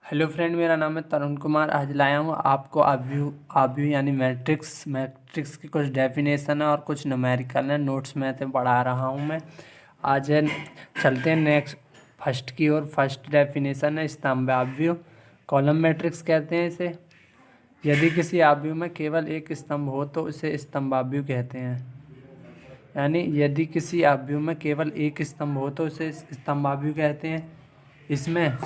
Hello friend, मेरा नाम है तरुण कुमार। आज लाया हूँ आपको आव्यू यानी मैट्रिक्स की कुछ डेफिनेशन है और कुछ न्यूमेरिकल है। नोट्स में तो पढ़ा रहा हूँ मैं। आज चलते हैं नेक्स्ट फर्स्ट की ओर। फर्स्ट डेफिनेशन है स्तंभ आव्यू। कॉलम मैट्रिक्स कहते हैं इसे। यदि किसी आव्यू में केवल एक स्तंभ हो तो उसे स्तंभाव्यू कहते हैं। यानी यदि किसी आव्यू में केवल एक स्तंभ हो तो उसे स्तंभाव्यू कहते हैं। इसमें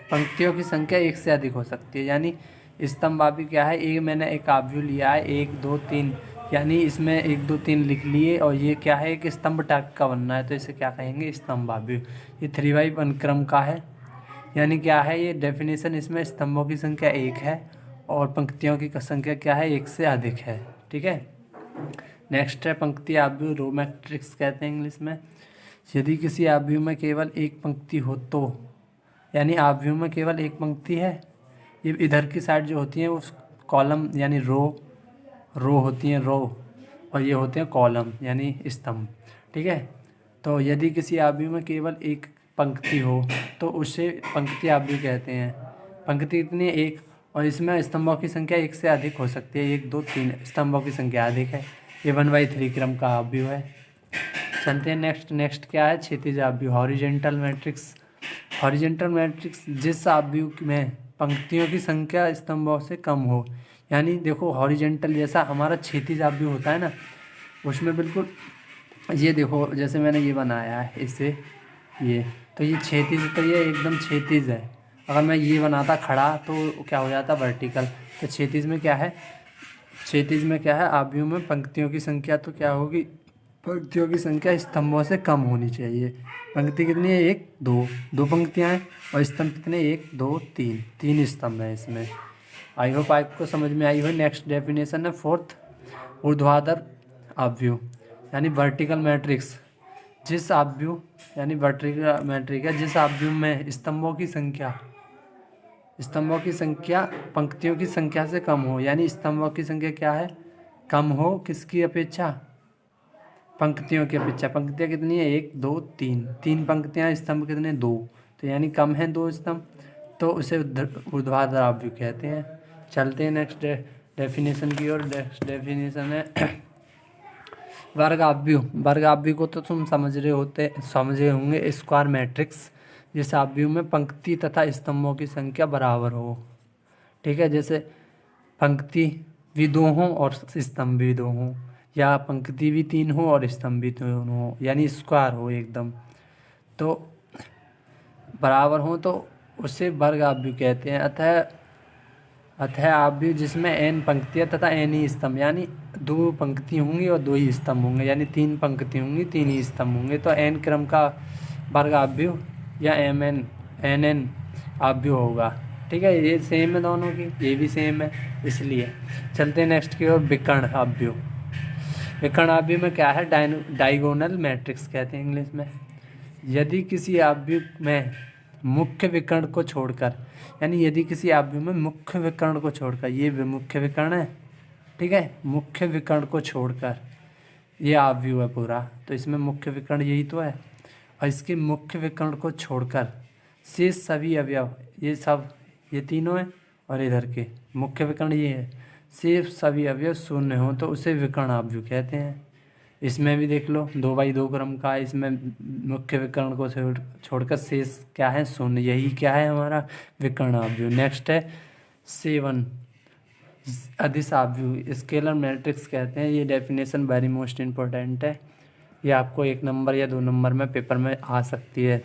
पंक्तियों की संख्या एक से अधिक हो सकती है। यानी स्तंभाव्यू क्या है, मैंने एक आव्यू लिया है 1 2 3, यानी इसमें 1 2 3 लिख लिए और ये क्या है, एक स्तंभ टाइप का बनना है तो इसे क्या कहेंगे, स्तंभाव्यू। ये 3/1 क्रम का है। यानी क्या है ये डेफिनेशन, इसमें स्तंभों की संख्या 1 है और पंक्तियों की संख्या क्या है, 1 से अधिक है। ठीक है। नेक्स्ट है पंक्ति आव्यू, रो मैट्रिक्स कहते हैं इंग्लिश में। यदि किसी आव्यू में केवल एक पंक्ति हो तो, यानी आव्यूह में केवल एक पंक्ति है, ये इधर की साइड जो होती है वो कॉलम यानी रो होती हैं, रो, और ये होते हैं कॉलम यानी स्तंभ। ठीक है। तो यदि किसी आव्यूह में केवल एक पंक्ति हो तो उसे पंक्ति आव्यूह कहते हैं। पंक्ति कितनी है, एक, और इसमें स्तंभों की संख्या 1 से अधिक हो सकती है। 1 2 3 स्तंभों की संख्या अधिक है। ये 1/3 क्रम का आव्यूह है। चलते हैं नेक्स्ट क्या है, क्षैतिज आव्यूह, हॉरिजेंटल मैट्रिक्स। हॉरिजेंटल मैट्रिक्स जिस आव्यूह में पंक्तियों की संख्या स्तंभों से कम हो। यानी देखो, हॉरिजेंटल जैसा हमारा क्षैतिज आव्यूह होता है ना, उसमें बिल्कुल ये देखो, जैसे मैंने ये बनाया है इसे, ये तो ये क्षैतिज, तो ये एकदम क्षैतिज है। अगर मैं ये बनाता खड़ा तो क्या हो जाता, वर्टिकल। तो क्षैतिज में क्या है, आव्यूह में पंक्तियों की संख्या तो क्या होगी, पंक्तियों की संख्या स्तंभों से कम होनी चाहिए। पंक्ति कितनी है, 1 2, 2 पंक्तियाँ हैं, और स्तंभ कितने, 1 2 3, 3 स्तंभ हैं इसमें। आई होप आपको समझ में आई हो। नेक्स्ट डेफिनेशन है फोर्थ, ऊर्ध्वाधर आव्यूह यानी वर्टिकल मैट्रिक्स। जिस आव्यूह यानी वर्टिकल मैट्रिक है जिस आव्यूह में स्तंभों की संख्या पंक्तियों की संख्या से कम हो। यानी स्तंभों की संख्या क्या है, कम हो किसकी अपेक्षा, पंक्तियों की अपेक्षा। पंक्तियाँ कितनी है, 1 2 3, 3 पंक्तियाँ, स्तंभ कितने, 2, तो यानी कम है 2 स्तंभ, तो उसे ऊर्ध्वाधर आव्यूह कहते हैं। चलते हैं नेक्स्ट डेफिनेशन की ओर। नेक्स्ट डेफिनेशन है वर्ग आव्यूह को तो तुम समझ रहे होंगे, स्क्वायर मैट्रिक्स, जिस आव्यूह में पंक्ति तथा स्तंभों की संख्या बराबर हो। ठीक है। जैसे पंक्ति भी 2 हों और स्तंभ भी 2 हों, या पंक्ति भी 3 हो और स्तंभ भी 2 हो, यानी स्क्वायर हो एकदम, तो बराबर हो तो उसे वर्ग आव्यूह कहते हैं। अतः आव्यूह जिसमें n पंक्तियाँ तथा n ही स्तंभ, यानी 2 पंक्ति होंगी और 2 ही स्तंभ होंगे, यानी 3 पंक्ति होंगी 3 ही स्तंभ होंगे, तो n क्रम का वर्ग आव्यूह या nn आव्यूह होगा। ठीक है। ये सेम है दोनों की, ये भी सेम है, इसलिए। चलते हैं नेक्स्ट की ओर, विकर्ण आव्यूह। विकर्ण आव्यूह में क्या है, डायगोनल मैट्रिक्स कहते हैं इंग्लिश में। यदि किसी आव्यूह में मुख्य विकर्ण को छोड़कर, यानी यदि किसी आव्यूह में मुख्य विकर्ण को छोड़कर, ये मुख्य विकर्ण है, ठीक है, मुख्य विकर्ण को छोड़कर ये आव्यूह है पूरा, तो इसमें मुख्य विकर्ण यही तो है, और इसके मुख्य विकर्ण को छोड़कर शेष सभी अवयव, ये तीनों हैं, और इधर के मुख्य विकर्ण ये है, शेष सभी अवयव शून्य हो तो उसे विकर्ण आव्यूह कहते हैं। इसमें भी देख लो, 2/2 क्रम का है, इसमें मुख्य विकर्ण को छोड़कर शेष क्या है, शून्य, यही क्या है हमारा विकर्ण आव्यूह। नेक्स्ट है 7 अदिश आव्यूह, स्केलर मैट्रिक्स कहते हैं। ये डेफिनेशन वेरी मोस्ट इम्पोर्टेंट है, ये आपको 1 नंबर या 2 नंबर में पेपर में आ सकती है।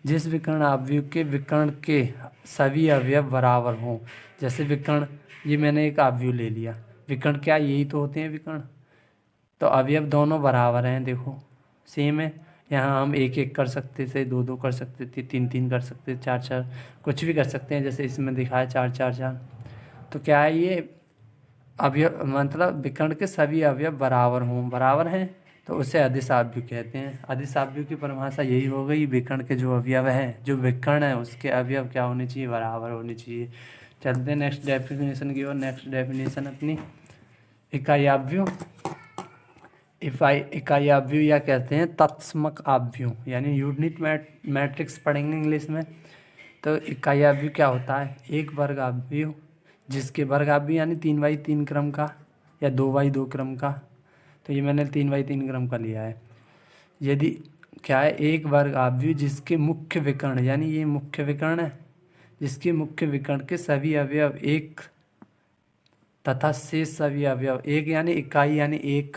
जिस विकर्ण आव्यूह के विकर्ण के सभी अवयव बराबर हों। जैसे विकर्ण, ये मैंने एक आव्यूह ले लिया, विकर्ण क्या, यही तो होते हैं विकर्ण, तो अवयव दोनों बराबर हैं, देखो सेम है। यहाँ हम 1 1 कर सकते थे, 2 2 कर सकते थे, 3 3 कर सकते थे, 4 4 कुछ भी कर सकते हैं, जैसे इसमें दिखाया 4 4 4। तो क्या है ये, अवयव मतलब विकर्ण के सभी अवयव बराबर हैं तो उसे अदिश आव्यूह कहते हैं। अदिश आव्यूह की परिभाषा यही हो गई, विकर्ण के जो अवयव हैं, जो विकर्ण है उसके अवयव क्या होने चाहिए, बराबर होने चाहिए। चलते हैं नेक्स्ट डेफिनेशन की ओर। नेक्स्ट डेफिनेशन अपनी इकाई आव्यूह। इकाई आव्यूह या कहते हैं तत्समक आव्यूह, यानी यूनिट मैट्रिक्स पढ़ेंगे इंग्लिश में। तो इकाई आव्यूह क्या होता है? एक वर्ग आव्यूह जिसके वर्ग आव्यूह यानी 3x3 क्रम का या 2x2 क्रम का। तो ये मैंने 3x3 क्रम का लिया है। यदि क्या है? एक वर्ग आव्यूह जिसके मुख्य विकर्ण, यानी ये मुख्य विकर्ण है, जिसके मुख्य विकर्ण के सभी अवयव एक तथा शेष सभी अवयव एक, यानी इकाई यानी एक,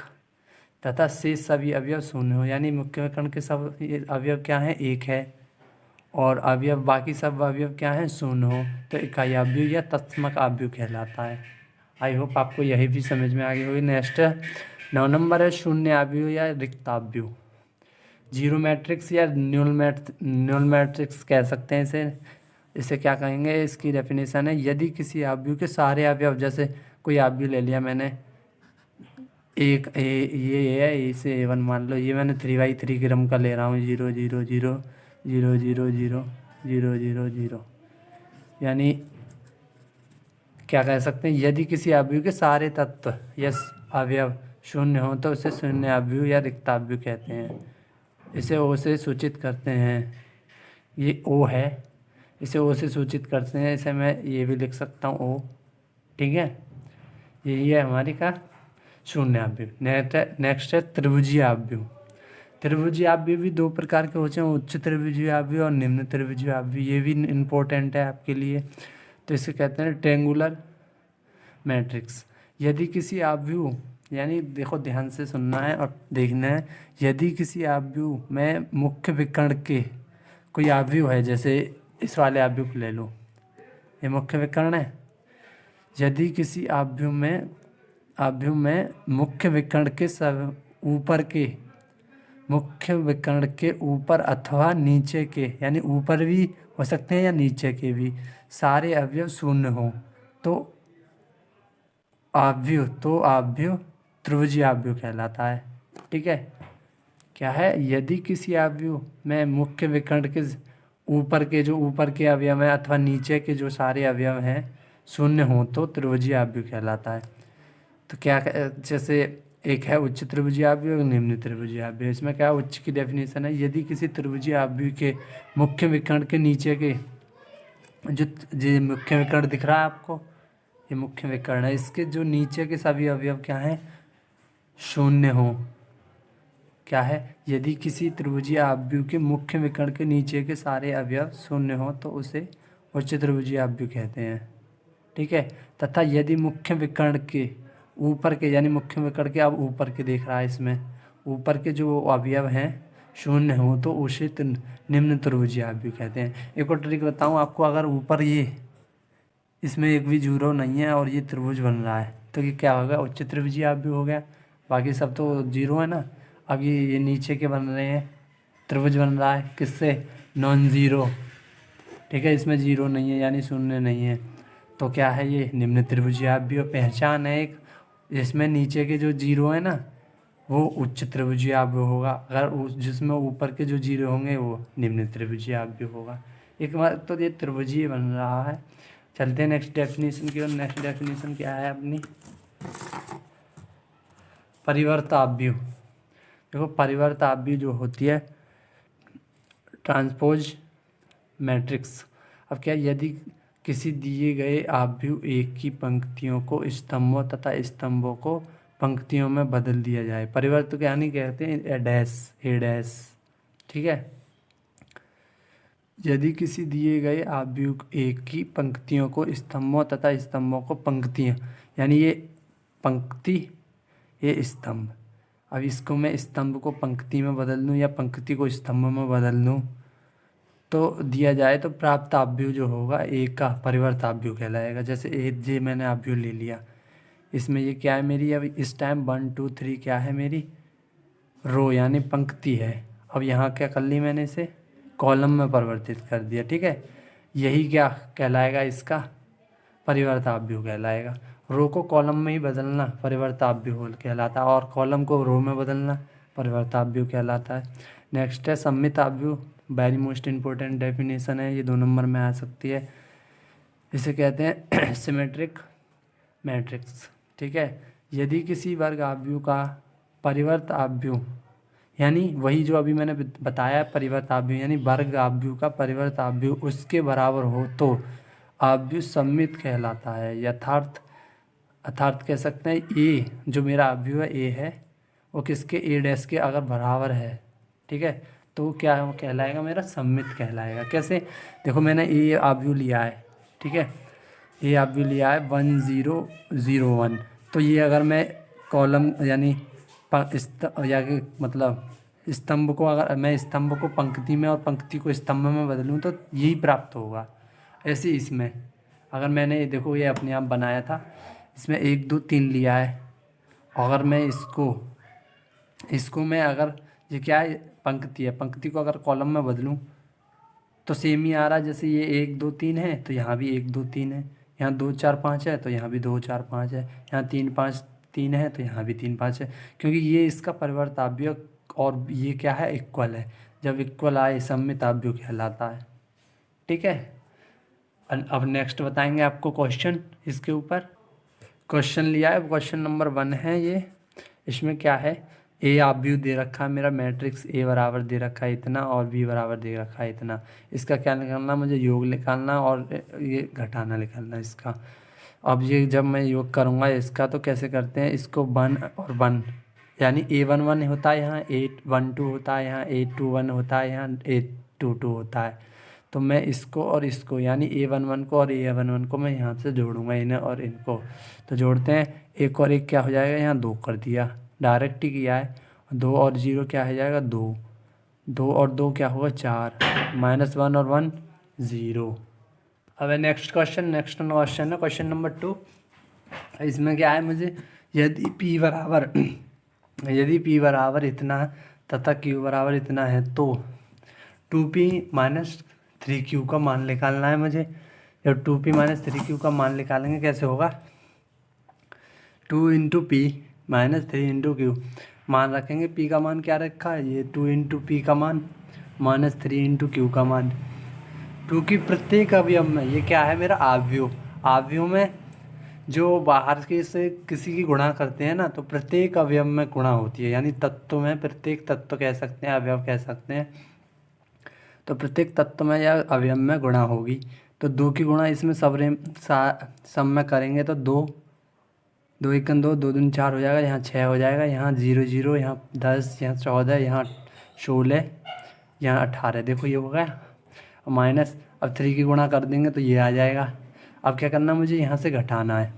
तथा शेष सभी अवयव शून्य हो। यानी मुख्य विकर्ण के सब अवयव क्या हैं? एक है, और अवयव बाकी सब अवयव क्या हैं? शून्य हो, तो इकाई आव्यूह या तत्समक आव्यूह कहलाता है। आई होप आपको यही भी समझ में आ गई होगी। नेक्स्ट 9 नंबर है शून्य आव्यूह या रिक्त आव्यूह। जीरो मैट्रिक्स या न्यूल मैट्रिक्स कह सकते हैं इसे क्या कहेंगे? इसकी डेफिनेशन है, यदि किसी आव्यूह के सारे अवयव, जैसे कोई आव्यूह ले लिया मैंने, एक ये है, इसे A1 मान लो, ये मैंने 3x3 क्रम का ले रहा हूँ, 0 0 0 0 0 0 0 0 0, यानी क्या कह सकते हैं? यदि किसी आव्यूह के सारे तत्व या अवयव शून्य हो तो उसे शून्य आव्यूह या रिक्त आव्यूह कहते हैं। इसे O से सूचित करते हैं। ये O है, इसे O से सूचित करते हैं। इसे मैं ये भी लिख सकता हूँ O, ठीक है। यही है हमारी का शून्य आव्यूह। नेक्स्ट है त्रिभुजीय आव्यूह। त्रिभुजीय आव्यूह भी दो प्रकार के होते हैं, उच्च त्रिभुजीय आव्यूह और निम्न त्रिभुजीय आव्यूह। ये भी इम्पोर्टेंट है आपके लिए। तो इसे कहते हैं ट्रायंगुलर मैट्रिक्स। यदि किसी आव्यूह, यानी देखो ध्यान से सुनना है और देखना है, यदि किसी आव्यूह में मुख्य विकर्ण के कोई आव्यूह है, जैसे इस वाले आव्यूह को ले लो, ये मुख्य विकर्ण है। यदि किसी आव्यूह में मुख्य विकर्ण के सब ऊपर के, मुख्य विकर्ण के ऊपर अथवा नीचे के, यानी ऊपर भी हो सकते हैं या नीचे के भी, सारे अवयव शून्य हो तो आव्यूह त्रिभुजीय आव्यूह कहलाता है। ठीक है। क्या है? यदि किसी आव्यूह में मुख्य विकर्ण के ऊपर के अवयव हैं अथवा नीचे के जो सारे अवयव हैं शून्य हो तो त्रिभुजीय आव्यूह कहलाता है। तो क्या, जैसे एक है उच्च त्रिभुजीय आव्यूह और निम्न त्रिभुजीय आव्यूह। इसमें क्या उच्च की डेफिनेशन है, यदि किसी त्रिभुजीय आव्यूह के मुख्य विकर्ण के नीचे के जो मुख्य विकर्ण दिख रहा है आपको, ये मुख्य विकर्ण है, इसके जो नीचे के सभी अवयव क्या हैं? शून्य हो। क्या है? यदि किसी त्रिभुजीय आव्यूह के मुख्य विकर्ण के नीचे के सारे अवयव शून्य हो तो उसे उच्च त्रिभुजीय आव्यूह कहते हैं। ठीक है। तथा यदि मुख्य विकर्ण के ऊपर के, यानी मुख्य विकर्ण के, अब ऊपर के देख रहा है, इसमें ऊपर के जो अवयव हैं शून्य हो तो उसे निम्न त्रिभुजीय आव्यूह कहते हैं। एक और ट्रिक बताऊं आपको, अगर ऊपर ये इसमें एक भी जीरो नहीं है और ये त्रिभुज बन रहा है तो ये क्या होगा? उच्च त्रिभुजीय आव्यूह हो गया। बाकी सब तो जीरो है ना। अब ये नीचे के बन रहे हैं, त्रिभुज बन रहा है किससे? Non zero. ठीक है, इसमें जीरो नहीं है यानी शून्य नहीं है, तो क्या है? ये निम्न त्रिभुजीय आव्यूह। पहचान है एक, जिसमें नीचे के जो जीरो है ना वो उच्च त्रिभुजीय आव्यूह होगा, अगर जिसमें ऊपर के जो जीरो होंगे वो निम्न त्रिभुजीय आव्यूह होगा। एक बार तो ये त्रिभुजीय बन रहा है। चलते हैं नेक्स्ट डेफिनेशन की ओर। नेक्स्ट डेफिनेशन क्या है अपनी? परिवर्त आव्यूह। देखो परिवर्त आव्यूह जो होती है ट्रांसपोज मैट्रिक्स। अब क्या, यदि किसी दिए गए आव्यूह एक की पंक्तियों को स्तंभों तथा स्तंभों को पंक्तियों में बदल दिया जाए। परिवर्त क्या नहीं कहते हैं? ए डैश। ठीक है। यदि किसी दिए गए आव्यूह एक की पंक्तियों को स्तंभों तथा स्तंभों को पंक्तियाँ, यानी ये पंक्ति ये स्तंभ, अब इसको मैं स्तंभ को पंक्ति में बदल दूँ या पंक्ति को स्तंभ में बदल दूँ तो दिया जाए तो प्राप्त आव्यूह जो होगा एक का परिवर्त आव्यूह कहलाएगा। जैसे ये मैंने आव्यूह ले लिया, इसमें ये क्या है मेरी? अब इस टाइम 1 2 3 क्या है मेरी? रो यानी पंक्ति है। अब यहाँ क्या कर ली मैंने? इसे कॉलम में परिवर्तित कर दिया। ठीक है। यही क्या कहलाएगा? इसका परिवर्त आव्यूह कहलाएगा। रो को कॉलम में ही बदलना परिवर्त आव्यूह कहलाता है और कॉलम को रो में बदलना परिवर्त आव्यूह कहलाता है। नेक्स्ट है सममित आव्यूह। वेरी मोस्ट इम्पोर्टेंट डेफिनेशन है, ये 2 नंबर में आ सकती है। इसे कहते हैं सिमेट्रिक मैट्रिक्स। ठीक है। यदि किसी वर्ग आव्यूह का परिवर्त आव्यूह यानी वही जो अभी मैंने बताया परिवर्त आव्यूह, यानी वर्ग आव्यूह का परिवर्त आव्यूह उसके बराबर हो तो आव्यूह सममित कहलाता है। अर्थात कह सकते हैं ए जो मेरा आव्यूह है ए है वो किसके ए डैश के अगर बराबर है, ठीक है, तो क्या वो कहलाएगा मेरा सममित कहलाएगा। कैसे, देखो मैंने ए आव्यूह लिया है, ठीक है, ए आव्यूह लिया है 1 0 0 1, तो ये अगर मैं कॉलम यानी या कि मतलब स्तंभ को, अगर मैं स्तंभ को पंक्ति में और पंक्ति को स्तंभ में बदलूँ तो यही प्राप्त होगा। ऐसे इसमें अगर मैंने देखो ये अपने आप बनाया था, इसमें 1 2 3 लिया है, अगर मैं इसको मैं अगर ये क्या है पंक्ति है, पंक्ति को अगर कॉलम में बदलूँ तो सेम ही आ रहा है। जैसे ये 1 2 3 है तो यहाँ भी 1 2 3 है, यहाँ 2 4 5 है तो यहाँ भी 2 4 5 है, यहाँ 3 5 3 है तो यहाँ भी 3 5 है, क्योंकि ये इसका परिवर्त आव्यूह और ये क्या है इक्वल है। जब इक्वल आए सममित आव्यूह कहलाता है, ठीक है। अब नेक्स्ट बताएंगे आपको क्वेश्चन इसके ऊपर। क्वेश्चन लिया है, क्वेश्चन नंबर 1 है ये। इसमें क्या है, ए आव्यूह दे रखा है मेरा मैट्रिक्स, ए बराबर दे रखा है इतना और बी बराबर दे रखा है इतना। इसका क्या निकालना, मुझे योग निकालना और ये घटाना निकालना इसका। अब ये जब मैं योग करूँगा इसका तो कैसे करते हैं, इसको 1 और 1 यानी A11 होता है, यहाँ 812 होता है, यहाँ 821 होता है, यहाँ 822 होता है। तो मैं इसको और इसको यानी A11 को और A11 को मैं यहाँ से जोड़ूंगा, इन्हें और इनको। तो जोड़ते हैं, एक और एक क्या हो जाएगा, यहाँ 2 कर दिया, डायरेक्ट ही किया है। 2 और 0 क्या हो जाएगा 2, 2 और 2 क्या होगा 4, -1 और 1 0। अब नेक्स्ट क्वेश्चन है क्वेश्चन नंबर 2। इसमें क्या है, मुझे यदि P बराबर इतना तथा Q बराबर इतना है तो 2P - 3Q का मान निकालना है मुझे। जब 2P - 3Q का मान निकालेंगे कैसे होगा, 2 × P - 3 × Q मान रखेंगे। P का मान क्या रखा है, ये 2 × P का मान -3 × Q का मान। 2 की प्रत्येक अवयव में, ये क्या है मेरा आव्यूह में जो बाहर के से किसी की गुणा करते हैं ना, तो प्रत्येक अवयव में गुणा होती है, यानी तत्व में प्रत्येक तत्व कह सकते हैं, अवयव कह सकते हैं। तो प्रत्येक तत्व में या अवयव में गुणा होगी। तो 2 की गुणा इसमें सब में करेंगे तो 2 2 1 2 2 2 4 हो जाएगा, यहाँ 6 हो जाएगा, यहाँ 0 0, यहाँ 10, यहाँ 14, यहाँ 16, यहाँ 18। देखो ये हो गया माइनस। अब 3 की गुणा कर देंगे तो ये आ जाएगा। अब क्या करना, मुझे यहाँ से घटाना है।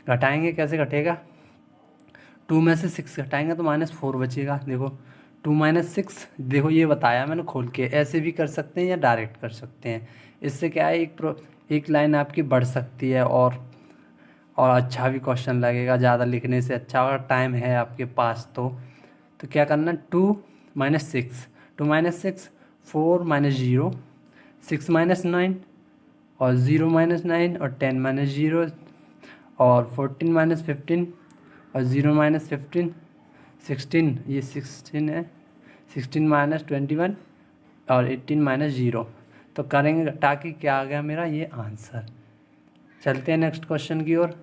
घटाएंगे, कैसे घटेगा, 2 में से 6 घटाएंगे तो -4 बचेगा। देखो 2 - 6, देखो ये बताया मैंने खोल के, ऐसे भी कर सकते हैं या डायरेक्ट कर सकते हैं। इससे क्या है, एक लाइन आपकी बढ़ सकती है और अच्छा भी क्वेश्चन लगेगा, ज़्यादा लिखने से अच्छा। अगर टाइम है आपके पास तो क्या करना, 2 - 6, 2 - 6, 4 - 0, 6 - 9 और 0 - 9 और 10 - 0 और 14 - 15 और 0 - 15, 16, ये 16 है, 16 - 21 और 18 - 0। तो करेंगे ताकि क्या आ गया मेरा ये आंसर। चलते हैं नेक्स्ट क्वेश्चन की ओर।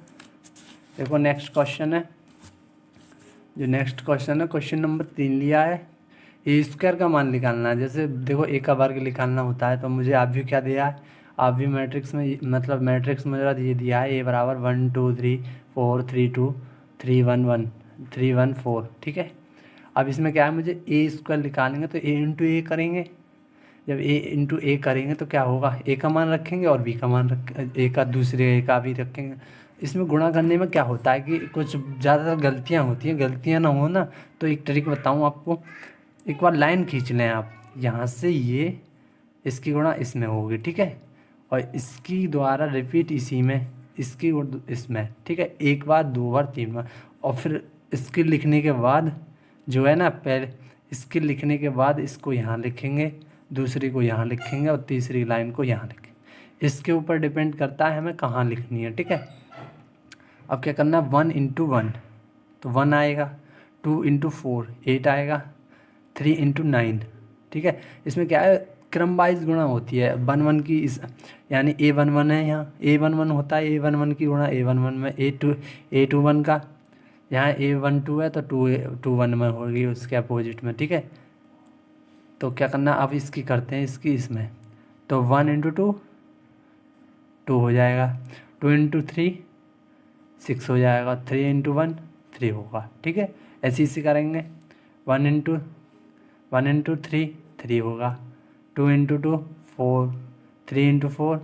देखो नेक्स्ट क्वेश्चन है, क्वेश्चन नंबर 3 लिया है। A² का मान निकालना है। जैसे देखो A का वर्ग निकालना होता है तो मुझे आव्यूह क्या दिया है, आव्यूह मैट्रिक्स में, मतलब मैट्रिक्स में ये दिया है, A बराबर 1 2 3 4 3 2 3 1 1 3 1 4, ठीक है। अब इसमें क्या है, मुझे A² निकालेंगे तो A × A करेंगे। जब A × A करेंगे तो क्या होगा, A का मान रखेंगे और B का मान दूसरे A का भी रखेंगे। इसमें गुणा करने में क्या होता है कि कुछ ज़्यादातर गलतियाँ होती हैं, गलतियाँ ना हो ना तो एक ट्रिक बताऊँ आपको। एक बार लाइन खींच लें आप, यहाँ से ये इसकी गुणा इसमें होगी, ठीक है, और इसकी द्वारा रिपीट इसी में, इसकी इसमें, ठीक है, 1 बार 2 बार 3 बार। और फिर इसके लिखने के बाद जो है ना, पहले इसके लिखने के बाद इसको यहाँ लिखेंगे, दूसरी को यहाँ लिखेंगे और तीसरी लाइन को यहाँ लिखेंगे। इसके ऊपर डिपेंड करता है हमें कहाँ लिखनी है, ठीक है। अब क्या करना, 1 × 1 तो 1 आएगा, 2 × 4 8 आएगा, 3 × 9, ठीक है। इसमें क्या है, क्रम वाइज गुणा होती है 1 1 की, इस यानी A11 है, यहाँ A11 होता है, A11 की गुणा A11 में, A21 का यहाँ A12 है तो 2 1 में होगी उसके अपोजिट में, ठीक है। तो क्या करना, अब इसकी करते हैं इसकी इसमें, तो 1 इंटू 2 2 हो जाएगा, 2 इंटू 3 6 हो जाएगा, 3 इंटू 1 3 होगा। ठीक है, ऐसे इसी करेंगे, 1 इंटू 3 3 होगा, 2 इंटू 2 4, 3 इंटू 4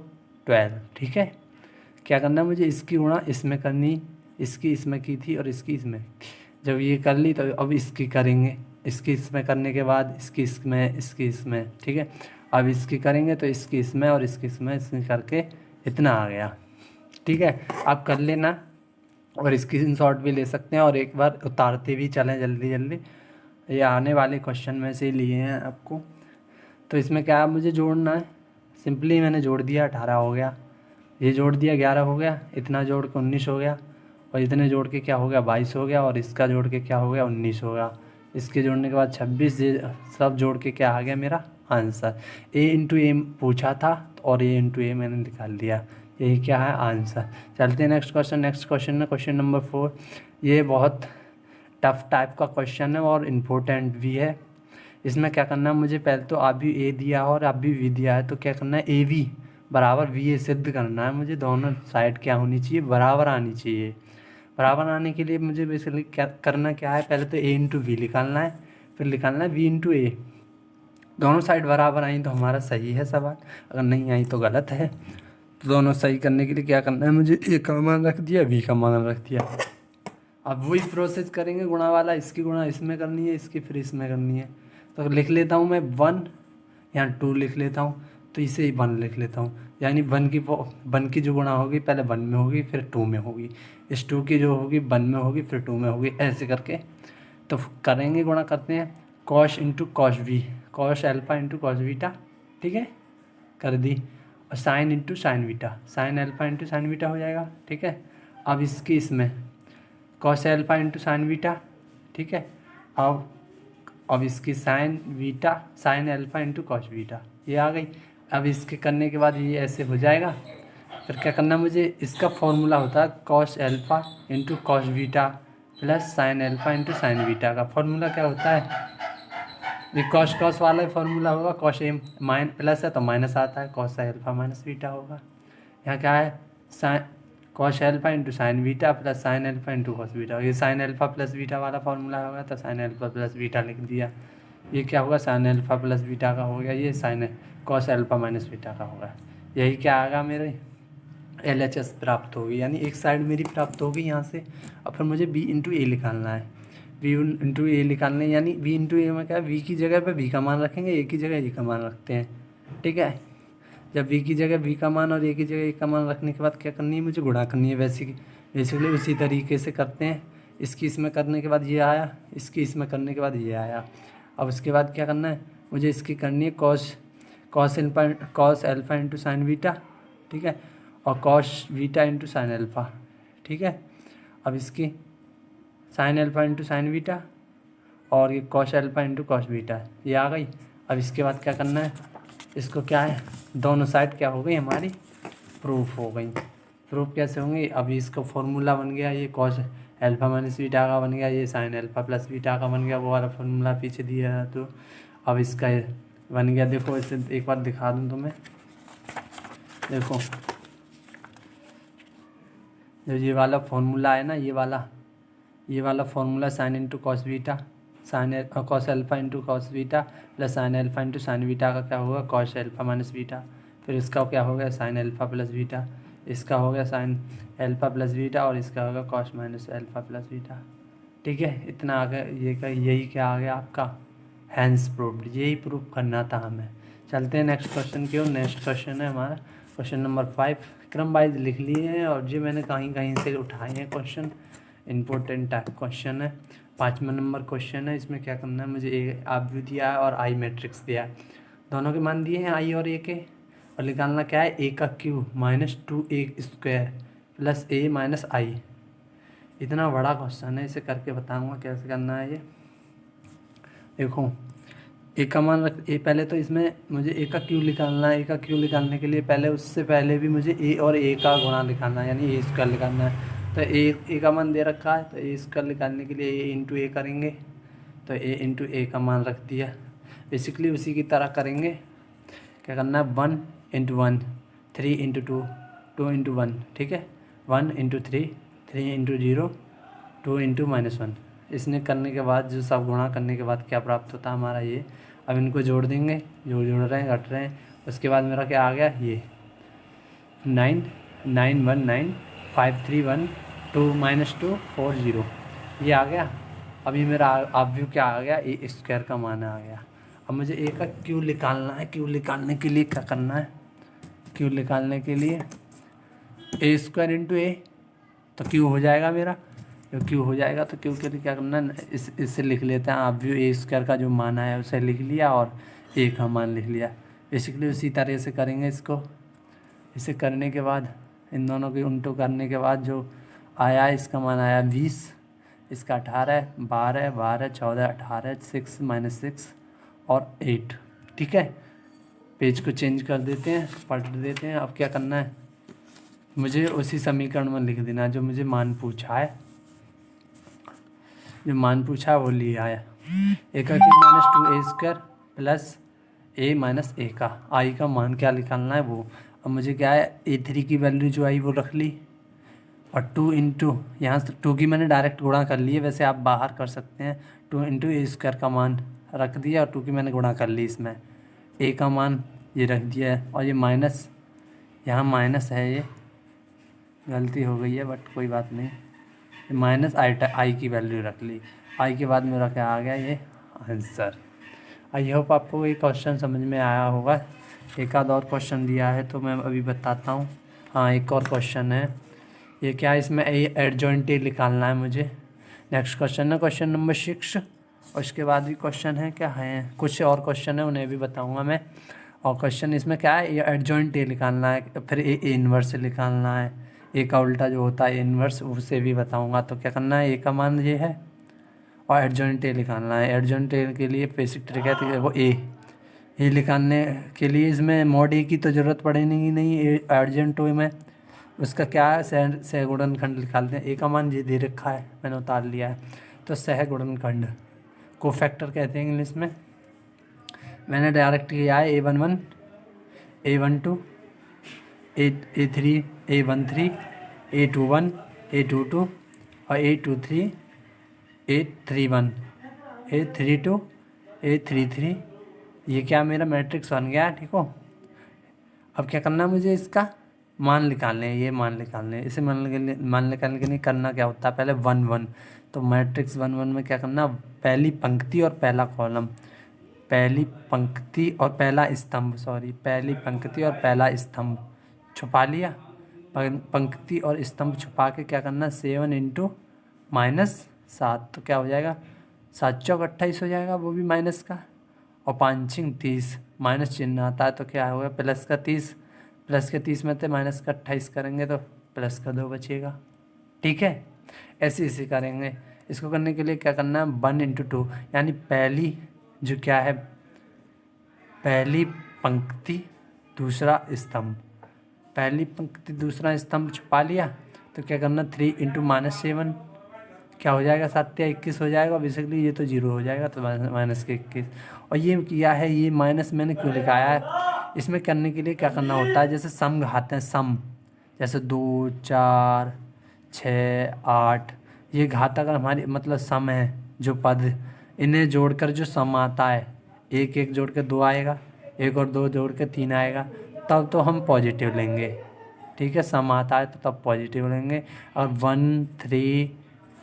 12। ठीक है, क्या करना है मुझे, इसकी गुणा इसमें करनी, इसकी इसमें की थी और इसकी इसमें, जब ये कर ली तो अब इसकी करेंगे, इसकी इसमें करने के बाद इसकी इसमें, इसकी इसमें। ठीक है, अब इसकी करेंगे तो इसकी इसमें और इसकी इसमें, इसमें करके इतना आ गया। ठीक है, आप कर लेना और स्क्रीनशॉट भी ले सकते हैं और एक बार उतारते भी चलें जल्दी जल्दी, ये आने वाले क्वेश्चन में से लिए हैं आपको। तो इसमें क्या मुझे जोड़ना है, सिंपली मैंने जोड़ दिया, 18 हो गया, ये जोड़ दिया 11 हो गया, इतना जोड़ के 19 हो गया, और इतने जोड़ के क्या हो गया 22 हो गया, और इसका जोड़ के क्या हो गया 19 हो गया, इसके जोड़ने के बाद 26, ये सब जोड़ के क्या आ गया मेरा आंसर। ए इंटू ए पूछा था और ए इंटू ए मैंने निकाल दिया, यही क्या है आंसर। चलते हैं नेक्स्ट क्वेश्चन। नेक्स्ट क्वेश्चन है क्वेश्चन नंबर 4। ये बहुत टफ टाइप का क्वेश्चन है और इम्पोर्टेंट भी है। इसमें क्या करना है मुझे, पहले तो आप भी ए दिया और आप भी वी दिया है, तो क्या करना है ए वी बराबर वी ए सिद्ध करना है मुझे, दोनों साइड क्या होनी चाहिए बराबर आनी चाहिए। बराबर आने के लिए मुझे बेसिकली क्या करना क्या है, पहले तो ए इंटू वी निकालना है, फिर निकालना है वी इंटू ए, दोनों साइड बराबर आई तो हमारा सही है सवाल, अगर नहीं आई तो गलत है। तो दोनों सही करने के लिए क्या करना है मुझे, ए का मान रख दिया, वी का मान रख दिया। अब वही प्रोसेस करेंगे गुणा वाला, इसकी गुणा इसमें करनी है, इसकी फिर इसमें करनी है। तो लिख लेता हूँ मैं 1, यहाँ 2 लिख लेता हूँ, तो इसे ही 1 लिख लेता हूँ, यानी 1 की जो गुणा होगी पहले 1 में होगी फिर 2 में होगी, इस 2 की जो होगी 1 में होगी फिर 2 में होगी, ऐसे करके तो करेंगे। गुणा करते हैं, cos into cos v, cos alpha into cos beta. ठीक है, कर दी, और sine into sine beta, sine alpha into sine beta हो जाएगा। ठीक है, अब इसकी इसमें cos alpha into sine beta. ठीक है, अब इसकी sine beta, sine alpha into cos beta, ये आ गई। अब इसके करने के बाद ये ऐसे हो जाएगा। फिर क्या करना मुझे, इसका फॉर्मूला होता है cos alpha into cos beta plus sign alpha into sine beta. का फॉर्मूला क्या होता है, ये कॉस कॉस वाला फॉर्मूला होगा, कॉस ए माइन प्लस है तो माइनस आता है, कॉस एल्फा माइनस बीटा होगा। यहाँ क्या है, sine cos alpha into sine beta plus sign alpha into cos beta, ये साइन एल्फा प्लस बीटा वाला फॉर्मूला होगा, तो साइन एल्फा प्लस बीटा लिख दिया। ये क्या होगा, साइन एल्फा प्लस बीटा का हो गया, ये sine cos alpha minus beta का होगा। यही क्या आएगा मेरे LHS प्राप्त होगी, यानी एक साइड मेरी प्राप्त होगी यहाँ से। अब फिर मुझे बी इंटू ए निकालना है, वी इंटू ए निकालने, यानी वी इंटू ए में क्या है, वी की जगह पे वी का मान रखेंगे, ए की जगह ए का मान रखते हैं। ठीक है, जब वी की जगह वी का मान और ए की जगह ए का मान रखने के बाद क्या करनी है मुझे, गुणा करनी है। बेसिकली उसी तरीके से करते हैं, इसकी इसमें करने के बाद ये आया, इसकी इसमें करने के बाद ये आया। अब उसके बाद क्या करना है मुझे, इसकी करनी है cos alpha into sine beta. ठीक है, और cos beta into sine alpha. ठीक है, अब इसकी sign alpha into sine beta और ये cos alpha into cos beta, ये आ गई। अब इसके बाद क्या करना है, इसको क्या है, दोनों साइड क्या हो गई हमारी प्रूफ हो गई। प्रूफ कैसे होंगे, अभी इसका फॉर्मूला बन गया, ये कॉस एल्फा माइनस बीटा का बन गया, ये साइन एल्फा प्लस बीटा का बन गया, वो वाला फॉर्मूला पीछे दिया है। तो अब इसका बन गया, देखो इसे एक बार दिखा दूँ तुम्हें, देखो जो ये वाला फॉर्मूला है ना, ये वाला formula sine into cos beta, sine cos alpha into cos beta plus sign alpha into sine beta का क्या होगा, कॉस एल्फा माइनस बीटा। फिर इसका क्या हो गया, साइन एल्फा प्लस बीटा, इसका हो गया साइन एल्फा प्लस बीटा और इसका होगा cos minus alpha plus beta. ठीक है, इतना आ गया, यही क्या आ गया आपका हैंस प्रूफ्ड, यही प्रूफ करना था हमें। चलते हैं नेक्स्ट क्वेश्चन की ओर। नेक्स्ट क्वेश्चन है हमारा क्वेश्चन नंबर 5। क्रम वाइज लिख लिए हैं और जो मैंने कहीं कहीं से उठाए हैं क्वेश्चन, इम्पोर्टेंट टाइप क्वेश्चन है। 5वां नंबर क्वेश्चन है। इसमें क्या करना है मुझे, ए आप भी दिया है और आई मैट्रिक्स दिया है, दोनों के मान दिए हैं आई और ए के, और निकालना क्या है, ए का cube minus 2a square plus A minus I. इतना बड़ा क्वेश्चन है, इसे करके बताऊंगा कैसे करना है। ये देखो ए का मान रख, ए पहले तो इसमें मुझे ए का क्यूब निकालना है। ए का क्यूब निकालने के लिए पहले, उससे पहले भी मुझे ए और ए का गुणा निकालना है, यानी ए स्क्वायर निकालना है। तो ए का मान दे रखा है, तो ए स्क्वायर निकालने के लिए ए इंटू ए करेंगे, तो ए इंटू ए का मान रख दिया। बेसिकली उसी की तरह करेंगे। क्या करना है, 1 इंटू 1, 3 इंटू 2, 2 इंटू 1, ठीक है, 1 इंटू 3, 3 इंटू 0, 2 इंटू -1। इसने करने के बाद जो सब गुणा करने के बाद क्या प्राप्त होता है हमारा ये। अब इनको जोड़ देंगे, जो जोड़ रहे हैं घट रहे हैं। उसके बाद मेरा क्या आ गया, ये 9 9 1 9 5 3 1 2 -2 4 0, ये आ गया। अभी मेरा आव्यू क्या आ गया, ए स्क्वायर का मान आ गया। अब मुझे ए का क्यू निकालना है। क्यू निकालने के लिए क्या करना है, क्यू निकालने के लिए ए स्क्वायर इंटू ए, तो क्यू हो जाएगा मेरा। जो क्यू हो जाएगा तो क्यू के लिए क्या करना है, इससे लिख लेते हैं। आव्यू ए स्क्वायर का जो मान आया उसे लिख लिया और ए का मान लिख लिया। बेसिकली उसी तरह से करेंगे इसको। इसे करने के बाद इन दोनों के उल्टो करने के बाद जो आया, इसका मान आया 20, इसका 18, 12 12 14 18 6 -6 और 8, ठीक है। पेज को चेंज कर देते हैं, पलट देते हैं। अब क्या करना है, मुझे उसी समीकरण में लिख देना जो मुझे मान पूछा है। जो मान पूछा है वो लिया है, ए का cube -2a² plus a minus A का आई का मान क्या निकालना है वो। अब मुझे क्या है, a3 की वैल्यू जो आई वो रख ली, और 2 इंटू यहाँ से 2 की मैंने डायरेक्ट गुणा कर ली है, वैसे आप बाहर कर सकते हैं। 2 इंटू a² का मान रख दिया और 2 की मैंने गुणा कर ली इसमें। a का मान ये रख दिया है, और ये माइनस, यहाँ माइनस है, ये गलती हो गई है बट कोई बात नहीं। माइनस आई की वैल्यू रख ली। आई के बाद मेरा क्या आ गया, ये आंसर। आई होप आपको ये क्वेश्चन समझ में आया होगा। एक आध और क्वेश्चन दिया है तो मैं अभी बताता हूँ। हाँ, एक और क्वेश्चन है, ये क्या है, इसमें एडजॉइंट ए निकालना है मुझे। नेक्स्ट क्वेश्चन है क्वेश्चन नंबर 6, और इसके बाद भी क्वेश्चन है, क्या है, कुछ और क्वेश्चन है, उन्हें भी बताऊँगा मैं। और क्वेश्चन इसमें क्या है, ये एडजॉइंट ए निकालना है, फिर ए इन्वर्स निकालना है, ए का उल्टा जो होता है इन्वर्स, उसे भी बताऊँगा। तो क्या करना है, ए का मान ये है और एडजॉइंट ए निकालना है। एडजॉइंट ए के लिए बेसिक ट्रिक है, तो वो ए निकालने के लिए इसमें मॉड ए की तो ज़रूरत पड़ेगी नहीं, एडजॉइंट ए में उसका क्या है, सह गुणनखंड निकालते हैं। ए का मान ये दे रखा है, मैंने उतार लिया है, तो सह गुणनखंड को फैक्टर कहते हैं इंग्लिश में। मैंने डायरेक्ट किया है A11 A12 A3 A13 A21 A22 और A23 A31 A32 A33, ये क्या मेरा मैट्रिक्स बन गया, ठीक हो। अब क्या करना है, मुझे इसका मान निकालने हैं, ये मान निकालने हैं। इसे मान निकालने के लिए करना क्या होता है, पहले 1 1, तो मैट्रिक्स 1 1 में क्या करना, पहली पंक्ति और पहला कॉलम, पहली पंक्ति और पहला स्तंभ, पहली पंक्ति और पहला स्तंभ छुपा लिया। पंक्ति और स्तंभ छुपा के क्या करना, 7 इंटू -7, तो क्या हो जाएगा, 7 चौक 28 हो जाएगा, वो भी माइनस का, और 5 छिंग 30, माइनस चिन्ह आता है तो क्या होगा, प्लस का 30, प्लस के 30 में से माइनस का 28 करेंगे तो प्लस का 2 बचेगा, ठीक है। ऐसे करेंगे। इसको करने के लिए क्या करना है, 1 इंटू 2, यानी पहली जो क्या है, पहली पंक्ति दूसरा स्तंभ, पहली पंक्ति दूसरा स्तंभ छुपा लिया, तो क्या करना, 3 इंटू -7, क्या हो जाएगा, 7 या 21 हो जाएगा। बेसिकली ये तो 0 हो जाएगा, तो माइनस के 21। और ये किया है, ये माइनस मैंने क्यों लिखाया है, इसमें करने के लिए क्या करना होता है, जैसे सम घाते हैं, सम जैसे 2 4 6 8, ये घात अगर हमारी मतलब सम है, जो पद इन्हें जोड़कर जो सम आता है, एक एक जोड़ के 2 आएगा, एक और 2 जोड़ के 3 आएगा, तब तो हम पॉजिटिव लेंगे, ठीक है। सम आता है तो तब पॉजिटिव लेंगे। और 1 3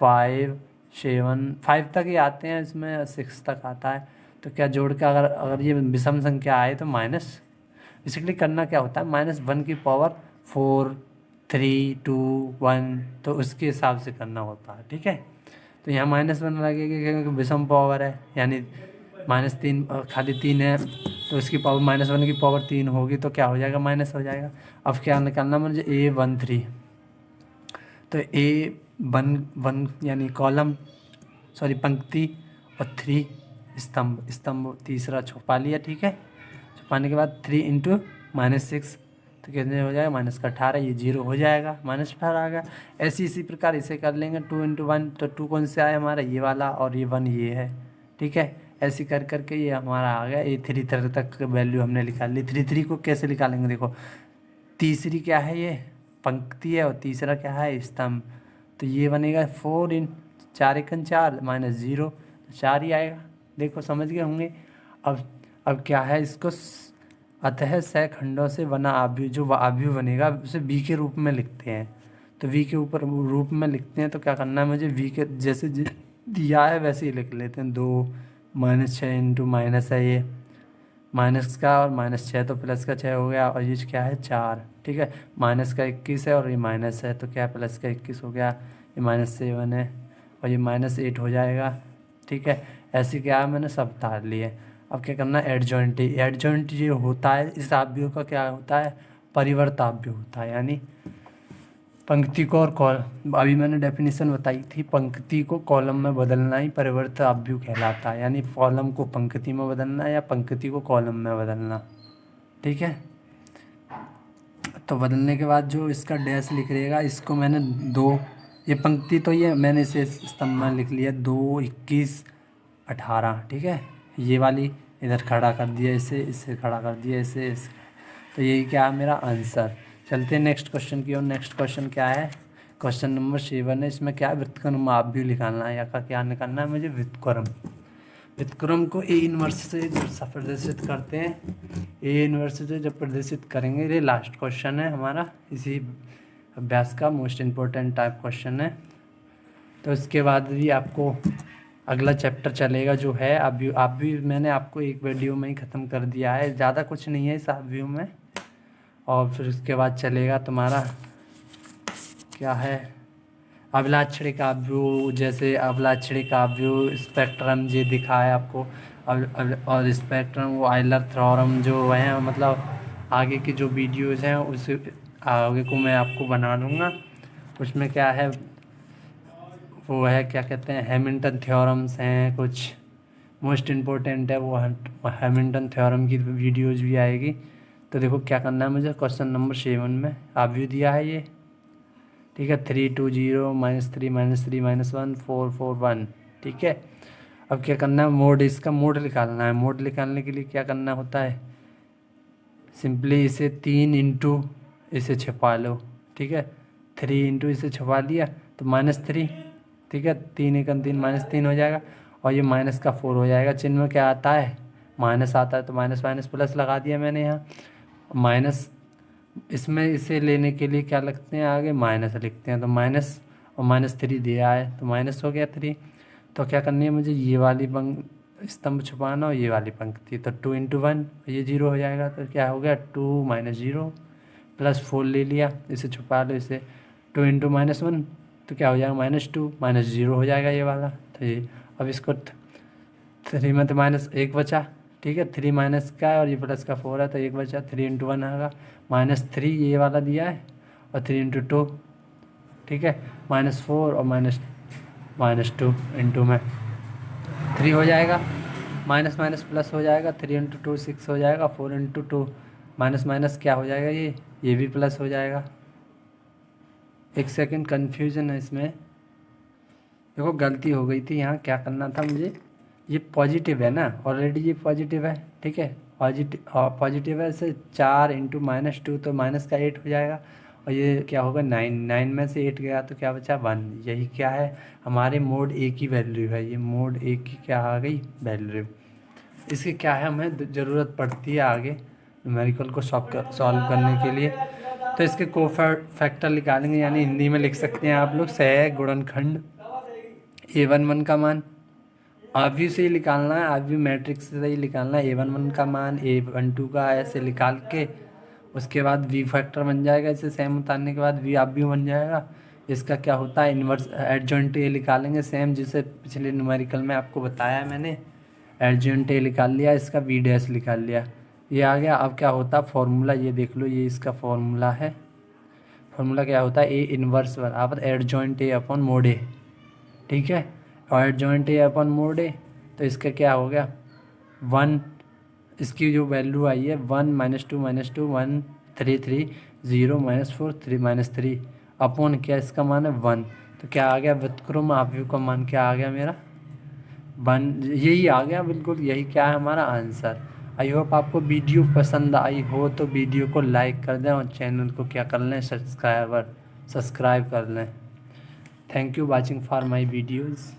5 7 5 तक ही आते हैं, इसमें 6 तक आता है, तो क्या जोड़ के अगर ये विषम संख्या आए तो माइनस, बेसिकली करना क्या होता है, -1 की पावर 4 3 2 1, तो उसके हिसाब से करना होता है, ठीक है। तो यहाँ -1 लगेगा क्योंकि विषम पावर है, यानी -3 खाली 3 है, तो उसकी पावर -1 की पावर 3 होगी, तो क्या हो जाएगा, माइनस हो जाएगा। अब क्या निकालना मुझे, A13, तो A1 यानी कॉलम, पंक्ति, और 3 स्तंभ तीसरा छुपा लिया, ठीक है। छुपाने के बाद 3 इंटू -6, तो कितने हो जाएगा, -18, ये 0 हो जाएगा, -18 आ गया। इसी प्रकार इसे कर लेंगे, 2 इंटू 1, तो 2 कौन से आया हमारा, ये वाला, और ये 1 ये है, ठीक है। ऐसे कर करके ये हमारा आ गया A3 तक वैल्यू हमने निकाल ली। 3 को कैसे निकालेंगे, देखो तीसरी क्या है, ये पंक्ति है और तीसरा क्या है, स्तंभ। तो ये बनेगा 4 इन 4 एकन 4 माइनस 0, तो 4 ही आएगा। देखो समझ गए होंगे। अब क्या है, इसको अतः सह खंडों से बना आव्यूह, जो आव्यूह बनेगा उसे v के रूप में लिखते हैं। तो v के ऊपर रूप में लिखते हैं तो क्या करना है मुझे, v के जैसे दिया है वैसे ही लिख लेते हैं। 2 -6 इंटू माइनस है ये माइनस का, और -6 तो प्लस का 6 हो गया, और ये क्या है 4, ठीक है। माइनस का 21 है और ये माइनस है, तो क्या प्लस का 21 हो गया, ये -7 है और ये -8 हो जाएगा, ठीक है। ऐसे क्या है, मैंने सब तार लिए। अब क्या करना है, एडजॉइंट ये होता है, इस आव्यूह का क्या होता है, परिवर्त आव्यूह होता है। यानी पंक्ति को और कॉलम, अभी मैंने डेफिनेशन बताई थी, पंक्ति को कॉलम में बदलना ही परिवर्त आव्यूह कहलाता है। यानी कॉलम को पंक्ति में बदलना या पंक्ति को कॉलम में बदलना, ठीक है। तो बदलने के बाद जो इसका डैश लिख रहेगा, इसको मैंने 2, ये पंक्ति तो ये मैंने इसे स्तंभ में लिख लिया 2, 21, 18, ठीक है। ये वाली इधर खड़ा कर दिया, इसे खड़ा कर दिया, इसे। तो यही क्या है मेरा आंसर। चलते हैं नेक्स्ट क्वेश्चन की ओर। नेक्स्ट क्वेश्चन क्या है, क्वेश्चन नंबर 7 है। इसमें क्या है, व्युत्क्रम आव्यूह निकालना है, या का क्या निकालना है मुझे, व्युत्क्रम को ए इनवर्स से जब प्रदर्शित करते हैं, ए इनवर्स से जब प्रदर्शित करेंगे, ये लास्ट क्वेश्चन है हमारा इसी अभ्यास का, मोस्ट इम्पोर्टेंट टाइप क्वेश्चन है। तो इसके बाद भी आपको अगला चैप्टर चलेगा जो है आव्यूह मैंने आपको एक वीडियो में ही ख़त्म कर दिया है, ज़्यादा कुछ नहीं है इस आव्यूह में। और फिर उसके बाद चलेगा तुम्हारा क्या है, अभिलाक्षणिक आव्यूह। जैसे अभिलाक्षणिक आव्यूह स्पेक्ट्रम ये दिखा है आपको, और स्पेक्ट्रम वो आयलर थ्योरम जो है, मतलब आगे की जो वीडियोज़ हैं उस आगे को मैं आपको बना दूँगा। उसमें क्या है, वो है क्या कहते हैं, हैमिल्टन थ्योरम्स हैं कुछ, मोस्ट इम्पोर्टेंट है वो हैमिल्टन थ्योरम की वीडियोज़ भी आएगी। तो देखो क्या करना है मुझे, क्वेश्चन नंबर 7 में आव्यूह दिया है ये, ठीक है। 3 2 0 -3 -3 -1 4 4 1, ठीक है। अब क्या करना है, मोड, इसका मोड निकालना है। मोड निकालने के लिए क्या करना होता है, सिंपली इसे 3 इंटू इसे छपा लो, ठीक है। 3 इंटू इसे छपा लिया तो -3, ठीक है। 3 एकम 3 -3 हो जाएगा, और ये माइनस का 4 हो जाएगा। चिन्ह में क्या आता है, माइनस आता है, तो माइनस माइनस प्लस लगा दिया मैंने यहाँ। माइनस इसमें इसे लेने के लिए क्या लगते हैं, आगे माइनस लिखते हैं, तो माइनस और -3 दिया है तो माइनस हो गया 3। तो क्या करनी है मुझे, ये वाली स्तंभ छुपाना और ये वाली पंक्ति। तो 2 इंटू 1, ये 0 हो जाएगा, तो क्या हो गया 2 - 0 +4 ले लिया, इसे छुपा लो इसे। 2 इंटू -1 तो क्या हो जाएगा, -2 -0 हो जाएगा ये वाला। तो ये अब इसको 3 में तो -1 बचा, ठीक है। 3 माइनस का है और ये प्लस का 4 है, तो 1 बचा। 3 इंटू 1 आएगा -3, ये वाला दिया है, और 3 इंटू 2, ठीक है। -4 और -2 इंटू में 3 हो जाएगा, माइनस माइनस प्लस हो जाएगा। 3 इंटू 2 6 हो जाएगा, 4 इंटू 2 माइनस माइनस क्या हो जाएगा, ये भी प्लस हो जाएगा। एक सेकंड कन्फ्यूज़न है इसमें, देखो गलती हो गई थी यहाँ, क्या करना था मुझे, ये पॉजिटिव है ना, ऑलरेडी ये पॉजिटिव है, ठीक है। पॉजिटिव है, से 4 इंटू -2 तो माइनस का 8 हो जाएगा, और ये क्या होगा 9 में से 8 गया तो क्या बचा 1। यही क्या है, हमारे मोड ए की वैल्यू है, ये मोड ए की क्या आ गई वैल्यू। इसकी क्या है, हमें ज़रूरत पड़ती है आगे न्यूमेरिकल को सॉल्व करने के लिए। तो इसके कोफैक्टर निकालेंगे, यानी हिंदी में लिख सकते हैं आप लोग, सह गुणनखंड A11 का मान आव्यूह से ही निकालना है, आव्यूह मैट्रिक्स से ही निकालना है। A11 का मान A12 का ऐसे निकाल के उसके बाद V फैक्टर बन जाएगा, इसे सेम उतारने के बाद V आव्यूह बन जाएगा। इसका क्या होता है, इन्वर्स एडजॉइंट ए निकालेंगे, सेम जिसे पिछले न्यूमेरिकल में आपको बताया है मैंने। एडजॉइंट ए निकाल लिया, इसका V डैश निकाल लिया, ये आ गया। अब क्या होता है फॉर्मूला, ये देख लो, ये इसका फॉर्मूला है। फॉर्मूला क्या होता है, ए इन्वर्स बराबर एडजॉइंट ए अपॉन मोड ए, ठीक है। और एडजॉइंट ए अपॉन मोड ए, तो इसका क्या हो गया 1, इसकी जो वैल्यू आई है 1 -2 -2 1 3 3 0 -4 3 -3 अपॉन क्या इसका मान है 1। तो क्या आ गया, व्युत्क्रम आव्यूह का मान क्या आ गया मेरा यही आ गया बिल्कुल, यही क्या है हमारा आंसर। आई होप आपको वीडियो पसंद आई हो तो वीडियो को लाइक कर दें और चैनल को क्या कर लें, सब्सक्राइब कर लें। Thank you watching for my videos.